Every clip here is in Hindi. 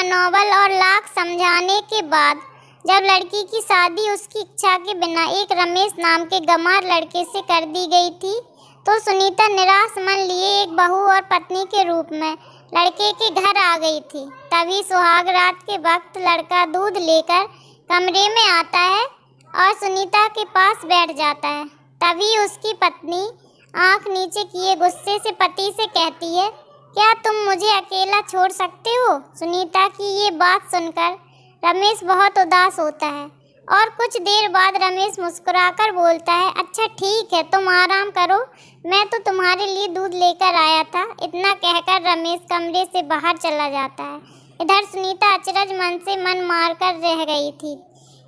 मनोबल और लाख समझाने के बाद जब लड़की की शादी उसकी इच्छा के बिना एक रमेश नाम के गंवार लड़के से कर दी गई थी, तो सुनीता निराश मन लिए एक बहू और पत्नी के रूप में लड़के के घर आ गई थी। तभी सुहाग रात के वक्त लड़का दूध लेकर कमरे में आता है और सुनीता के पास बैठ जाता है। तभी उसकी पत्नी आंख नीचे किए गुस्से से पति से कहती है, क्या तुम मुझे अकेला छोड़ सकते हो? सुनीता की ये बात सुनकर रमेश बहुत उदास होता है और कुछ देर बाद रमेश मुस्कुराकर बोलता है, अच्छा ठीक है, तुम आराम करो, मैं तो तुम्हारे लिए दूध लेकर आया था। इतना कहकर रमेश कमरे से बाहर चला जाता है। इधर सुनीता अचरज मन से मन मार कर रह गई थी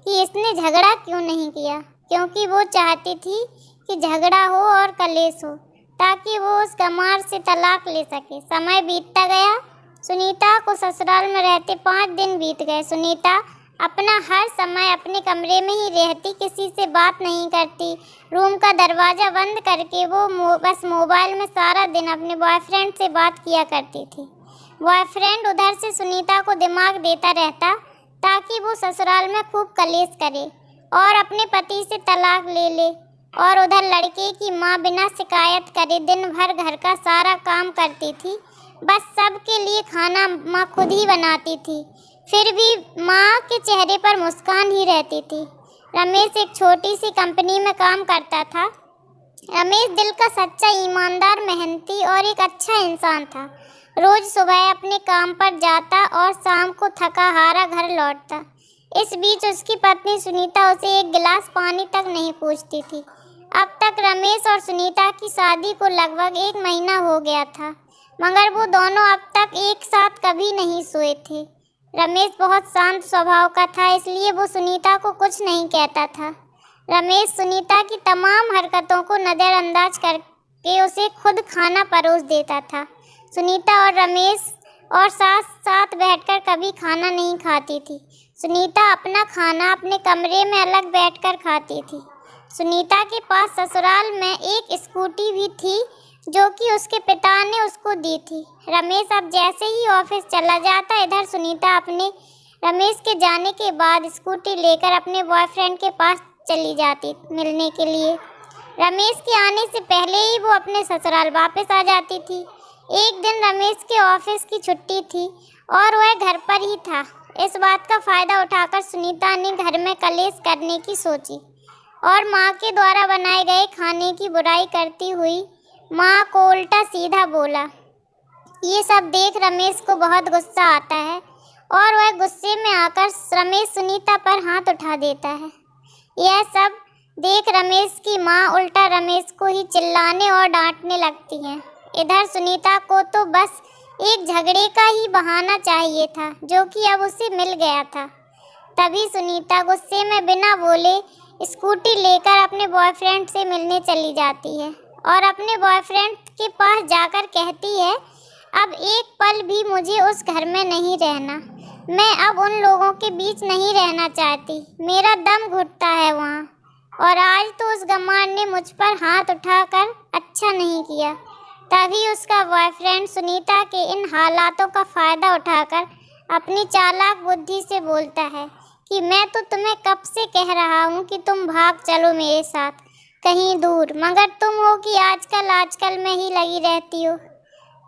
कि इसने झगड़ा क्यों नहीं किया, क्योंकि वो चाहती थी कि झगड़ा हो और कलेश हो ताकि वो उस गंवार से तलाक ले सके। समय बीतता गया। सुनीता को ससुराल में रहते 5 दिन बीत गए। सुनीता अपना हर समय अपने कमरे में ही रहती, किसी से बात नहीं करती। रूम का दरवाज़ा बंद करके वो बस मोबाइल में सारा दिन अपने बॉयफ्रेंड से बात किया करती थी। बॉयफ्रेंड उधर से सुनीता को दिमाग देता रहता ताकि वो ससुराल में खूब कलेश करे और अपने पति से तलाक ले ले, और उधर लड़के की माँ बिना शिकायत करे दिन भर घर का सारा काम करती थी। बस सबके लिए खाना माँ खुद ही बनाती थी, फिर भी माँ के चेहरे पर मुस्कान ही रहती थी। रमेश एक छोटी सी कंपनी में काम करता था। रमेश दिल का सच्चा, ईमानदार, मेहनती और एक अच्छा इंसान था। रोज सुबह अपने काम पर जाता और शाम को थका हारा घर लौटता। इस बीच उसकी पत्नी सुनीता उसे एक गिलास पानी तक नहीं पूछती थी। अब तक रमेश और सुनीता की शादी को लगभग 1 महीना हो गया था, मगर वो दोनों अब तक एक साथ कभी नहीं सोए थे। रमेश बहुत शांत स्वभाव का था, इसलिए वो सुनीता को कुछ नहीं कहता था। रमेश सुनीता की तमाम हरकतों को नज़रअंदाज करके उसे खुद खाना परोस देता था। सुनीता और रमेश और साथ बैठकर कभी खाना नहीं खाती थी। सुनीता अपना खाना अपने कमरे में अलग बैठकर खाती थी। सुनीता के पास ससुराल में एक स्कूटी भी थी जो कि उसके पिता ने उसको दी थी। रमेश अब जैसे ही ऑफिस चला जाता, इधर सुनीता अपने रमेश के जाने के बाद स्कूटी लेकर अपने बॉयफ्रेंड के पास चली जाती मिलने के लिए। रमेश के आने से पहले ही वो अपने ससुराल वापस आ जाती थी। एक दिन रमेश के ऑफिस की छुट्टी थी और वह घर पर ही था। इस बात का फ़ायदा उठाकर सुनीता ने घर में कलेश करने की सोची और माँ के द्वारा बनाए गए खाने की बुराई करती हुई माँ को उल्टा सीधा बोला। ये सब देख रमेश को बहुत गुस्सा आता है और वह गुस्से में आकर रमेश सुनीता पर हाथ उठा देता है। यह सब देख रमेश की माँ उल्टा रमेश को ही चिल्लाने और डांटने लगती है। इधर सुनीता को तो बस एक झगड़े का ही बहाना चाहिए था, जो कि अब उसे मिल गया था। तभी सुनीता गुस्से में बिना बोले स्कूटी लेकर अपने बॉयफ्रेंड से मिलने चली जाती है और अपने बॉयफ्रेंड के पास जाकर कहती है, अब एक पल भी मुझे उस घर में नहीं रहना। मैं अब उन लोगों के बीच नहीं रहना चाहती। मेरा दम घुटता है वहाँ। और आज तो उस गंवार ने मुझ पर हाथ उठाकर अच्छा नहीं किया। तभी उसका बॉयफ्रेंड सुनीता के इन हालातों का फ़ायदा उठाकर अपनी चालाक बुद्धि से बोलता है कि मैं तो तुम्हें कब से कह रहा हूँ कि तुम भाग चलो मेरे साथ कहीं दूर, मगर तुम हो कि आजकल में ही लगी रहती हो।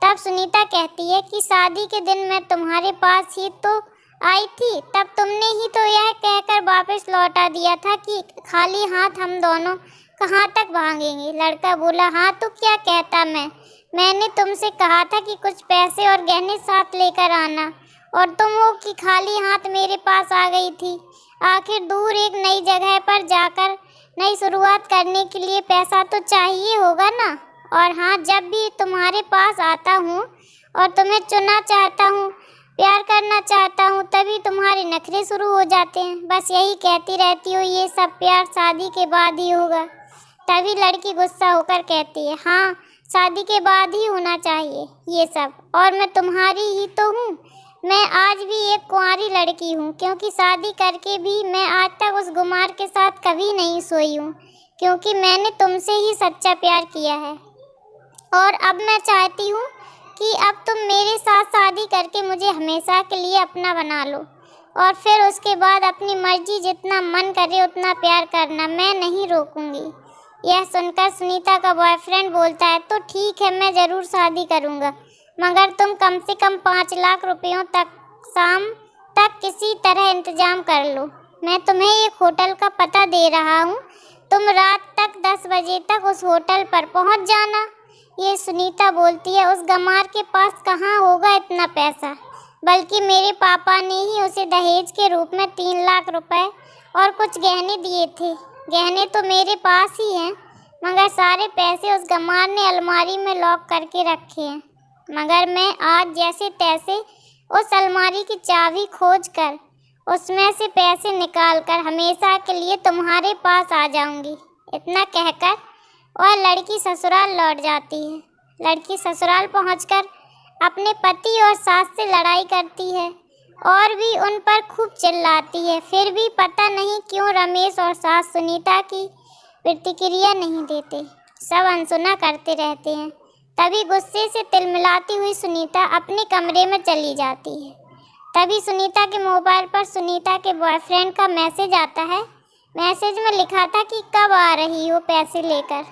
तब सुनीता कहती है कि शादी के दिन मैं तुम्हारे पास ही तो आई थी, तब तुमने ही तो यह कहकर वापस लौटा दिया था कि खाली हाथ हम दोनों कहाँ तक भागेंगे। लड़का बोला, हाँ तो क्या कहता मैंने तुमसे कहा था कि कुछ पैसे और गहने साथ लेकर आना, और तुम हो कि खाली हाथ मेरे पास आ गई थी। आखिर दूर एक नई जगह पर जाकर नई शुरुआत करने के लिए पैसा तो चाहिए होगा ना। और हाँ, जब भी तुम्हारे पास आता हूँ और तुम्हें चुनना चाहता हूँ, प्यार करना चाहता हूँ, तभी तुम्हारे नखरे शुरू हो जाते हैं। बस यही कहती रहती हो, ये सब प्यार शादी के बाद ही होगा। तभी लड़की गुस्सा होकर कहती है, हाँ शादी के बाद ही होना चाहिए ये सब, और मैं तुम्हारी ही तो हूँ। मैं आज भी एक कुंवारी लड़की हूँ, क्योंकि शादी करके भी मैं आज तक उस गुमार के साथ कभी नहीं सोई हूँ, क्योंकि मैंने तुमसे ही सच्चा प्यार किया है। और अब मैं चाहती हूँ कि अब तुम मेरे साथ शादी करके मुझे हमेशा के लिए अपना बना लो और फिर उसके बाद अपनी मर्जी जितना मन करे उतना प्यार करना, मैं नहीं रोकूंगी। यह सुनकर सुनीता का बॉयफ्रेंड बोलता है, तो ठीक है, मैं ज़रूर शादी करूँगा, मगर तुम कम से कम 5 लाख रुपयों तक शाम तक किसी तरह इंतज़ाम कर लो। मैं तुम्हें एक होटल का पता दे रहा हूँ, तुम रात तक 10 बजे तक उस होटल पर पहुँच जाना। ये सुनीता बोलती है, उस गंवार के पास कहाँ होगा इतना पैसा, बल्कि मेरे पापा ने ही उसे दहेज के रूप में 3 लाख रुपए और कुछ गहने दिए थे। गहने तो मेरे पास ही हैं, मगर सारे पैसे उस गंवार ने अलमारी में लॉक करके रखे हैं। मगर मैं आज जैसे तैसे उस अलमारी की चाबी खोज कर उसमें से पैसे निकाल कर हमेशा के लिए तुम्हारे पास आ जाऊंगी। इतना कहकर वह लड़की ससुराल लौट जाती है। लड़की ससुराल पहुंचकर अपने पति और सास से लड़ाई करती है और भी उन पर खूब चिल्लाती है। फिर भी पता नहीं क्यों रमेश और सास सुनीता की प्रतिक्रिया नहीं देते, सब अनसुना करते रहते हैं। तभी गुस्से से तिलमिलाती हुई सुनीता अपने कमरे में चली जाती है। तभी सुनीता के मोबाइल पर सुनीता के बॉयफ्रेंड का मैसेज आता है। मैसेज में लिखा था कि कब आ रही हो पैसे लेकर,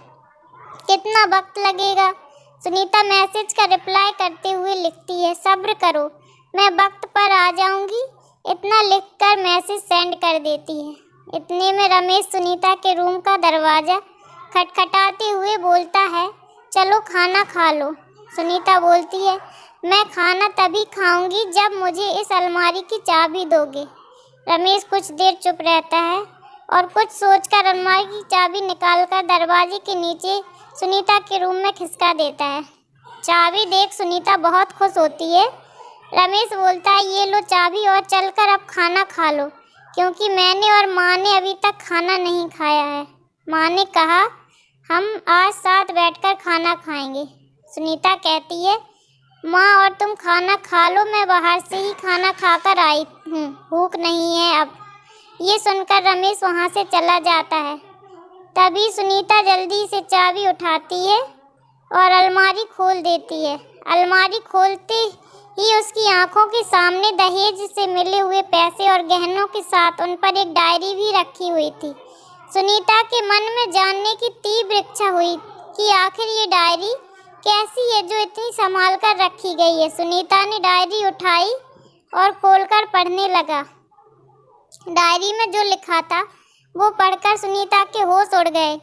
कितना वक्त लगेगा। सुनीता मैसेज का रिप्लाई करते हुए लिखती है, सब्र करो, मैं वक्त पर आ जाऊंगी। इतना लिखकर मैसेज सेंड कर देती है। इतने में रमेश सुनीता के रूम का दरवाज़ा खटखटाते हुए बोलता है, चलो खाना खा लो। सुनीता बोलती है, मैं खाना तभी खाऊंगी जब मुझे इस अलमारी की चाबी दोगे। रमेश कुछ देर चुप रहता है और कुछ सोचकर अलमारी की चाबी निकालकर दरवाजे के नीचे सुनीता के रूम में खिसका देता है। चाबी देख सुनीता बहुत खुश होती है। रमेश बोलता है, ये लो चाबी और चलकर अब खाना खा लो, क्योंकि मैंने और माँ ने अभी तक खाना नहीं खाया है। माँ ने कहा हम आज साथ बैठकर खाना खाएंगे। सुनीता कहती है, माँ और तुम खाना खा लो, मैं बाहर से ही खाना खाकर आई हूँ, भूख नहीं है अब। ये सुनकर रमेश वहाँ से चला जाता है। तभी सुनीता जल्दी से चाबी उठाती है और अलमारी खोल देती है। अलमारी खोलते ही उसकी आंखों के सामने दहेज से मिले हुए पैसे और गहनों के साथ उन पर एक डायरी भी रखी हुई थी। सुनीता के मन में जानने की तीव्र इच्छा हुई कि आखिर ये डायरी कैसी है जो इतनी संभाल कर रखी गई है। सुनीता ने डायरी उठाई और खोलकर पढ़ने लगा। डायरी में जो लिखा था वो पढ़कर सुनीता के होश उड़ गए।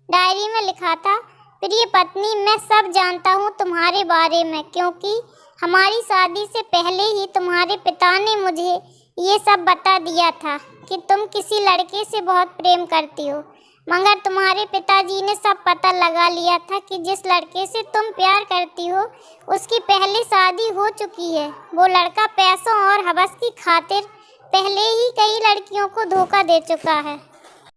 डायरी में लिखा था, प्रिय पत्नी, मैं सब जानता हूँ तुम्हारे बारे में, क्योंकि हमारी शादी से पहले ही तुम्हारे पिता ने मुझे ये सब बता दिया था कि तुम किसी लड़के से बहुत प्रेम करती हो। मगर तुम्हारे पिताजी ने सब पता लगा लिया था कि जिस लड़के से तुम प्यार करती हो उसकी पहले शादी हो चुकी है। वो लड़का पैसों और हवस की खातिर पहले ही कई लड़कियों को धोखा दे चुका है।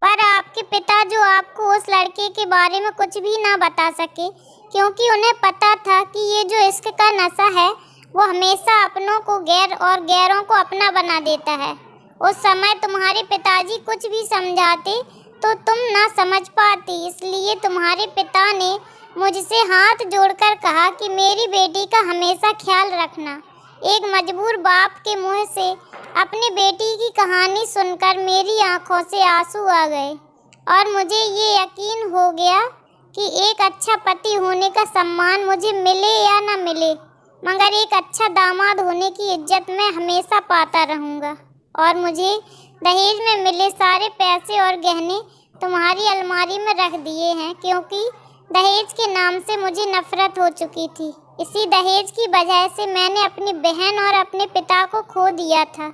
पर आपके पिता जो आपको उस लड़के के बारे में कुछ भी ना बता सके, क्योंकि उन्हें पता था कि ये जो इश्क का नशा है वो हमेशा अपनों को गैर और गैरों को अपना बना देता है। उस समय तुम्हारे पिताजी कुछ भी समझाते तो तुम ना समझ पाती, इसलिए तुम्हारे पिता ने मुझसे हाथ जोड़कर कहा कि मेरी बेटी का हमेशा ख्याल रखना। एक मजबूर बाप के मुंह से अपनी बेटी की कहानी सुनकर मेरी आंखों से आंसू आ गए और मुझे ये यकीन हो गया कि एक अच्छा पति होने का सम्मान मुझे मिले या ना मिले, मगर एक अच्छा दामाद होने की इज्जत मैं हमेशा पाता रहूँगा। और मुझे दहेज में मिले सारे पैसे और गहने तुम्हारी अलमारी में रख दिए हैं, क्योंकि दहेज के नाम से मुझे नफरत हो चुकी थी। इसी दहेज की वजह से मैंने अपनी बहन और अपने पिता को खो दिया था।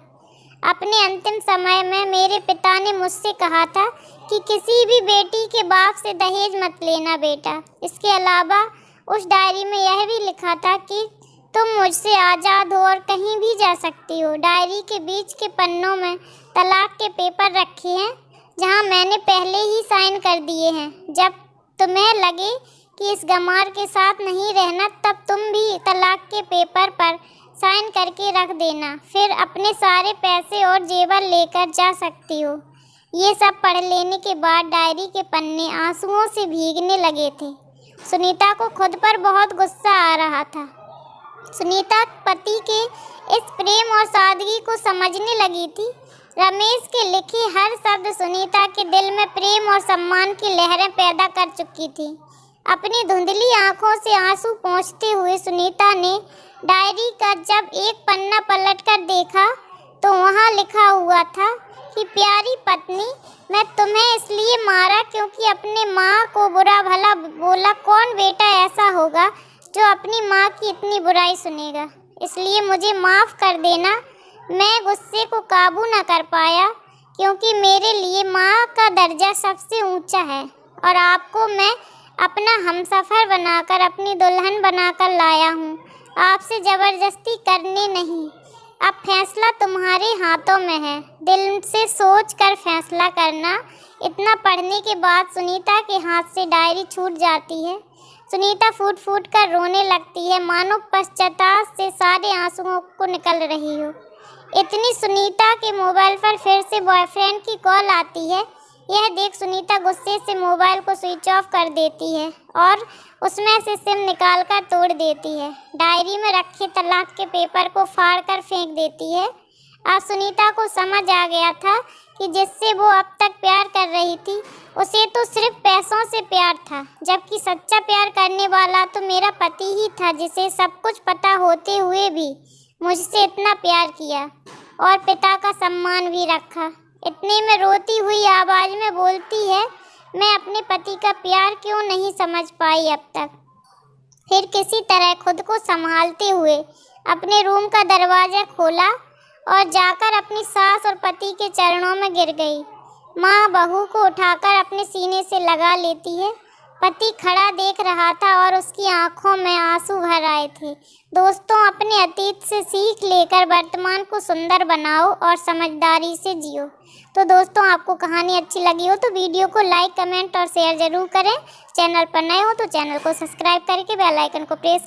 अपने अंतिम समय में मेरे पिता ने मुझसे कहा था कि किसी भी बेटी के बाप से दहेज मत लेना बेटा। इसके अलावा उस डायरी में यह भी लिखा था कि तुम मुझसे आज़ाद हो और कहीं भी जा सकती हो। डायरी के बीच के पन्नों में तलाक के पेपर रखे हैं, जहां मैंने पहले ही साइन कर दिए हैं। जब तुम्हें लगे कि इस गंवार के साथ नहीं रहना, तब तुम भी तलाक के पेपर पर साइन करके रख देना, फिर अपने सारे पैसे और जेवर लेकर जा सकती हो। ये सब पढ़ लेने के बाद डायरी के पन्ने आंसुओं से भीगने लगे थे। सुनीता को खुद पर बहुत गुस्सा आ रहा था। सुनीता पति के इस प्रेम और सादगी को समझने लगी थी। रमेश के लिखे हर शब्द सुनीता के दिल में प्रेम और सम्मान की लहरें पैदा कर चुकी थी। अपनी धुंधली आंखों से आंसू पोंछते हुए सुनीता ने डायरी का जब एक पन्ना पलटकर देखा तो वहां लिखा हुआ था कि प्यारी पत्नी, मैं तुम्हें इसलिए मारा क्योंकि अपने माँ को बुरा भला बोला। कौन बेटा ऐसा होगा जो अपनी माँ की इतनी बुराई सुनेगा, इसलिए मुझे माफ़ कर देना। मैं गुस्से को काबू न कर पाया क्योंकि मेरे लिए माँ का दर्जा सबसे ऊंचा है और आपको मैं अपना हमसफ़र बनाकर, अपनी दुल्हन बनाकर लाया हूँ, आपसे ज़बरदस्ती करने नहीं। अब फैसला तुम्हारे हाथों में है, दिल से सोच कर फैसला करना। इतना पढ़ने के बाद सुनीता के हाथ से डायरी छूट जाती है। सुनीता फूट फूट कर रोने लगती है, मानो पश्चाताप से सारे आंसुओं को निकल रही हो। इतनी सुनीता के मोबाइल पर फिर से बॉयफ्रेंड की कॉल आती है। यह देख सुनीता गुस्से से मोबाइल को स्विच ऑफ कर देती है और उसमें से सिम निकालकर तोड़ देती है। डायरी में रखे तलाक के पेपर को फाड़कर फेंक देती है। अब सुनीता को समझ आ गया था कि जिससे वो अब तक प्यार कर रही थी उसे तो सिर्फ पैसों से प्यार था, जबकि सच्चा प्यार करने वाला तो मेरा पति ही था, जिसे सब कुछ पता होते हुए भी मुझसे इतना प्यार किया और पिता का सम्मान भी रखा। इतने में रोती हुई आवाज़ में बोलती है, मैं अपने पति का प्यार क्यों नहीं समझ पाई अब तक। फिर किसी तरह खुद को संभालते हुए अपने रूम का दरवाज़ा खोला और जाकर अपनी सास और पति के चरणों में गिर गई। माँ बहू को उठाकर अपने सीने से लगा लेती है। पति खड़ा देख रहा था और उसकी आंखों में आंसू भर आए थे। दोस्तों, अपने अतीत से सीख लेकर वर्तमान को सुंदर बनाओ और समझदारी से जियो। तो दोस्तों, आपको कहानी अच्छी लगी हो तो वीडियो को लाइक, कमेंट और शेयर ज़रूर करें। चैनल पर नए हो तो चैनल को सब्सक्राइब करके बेल आइकन को प्रेस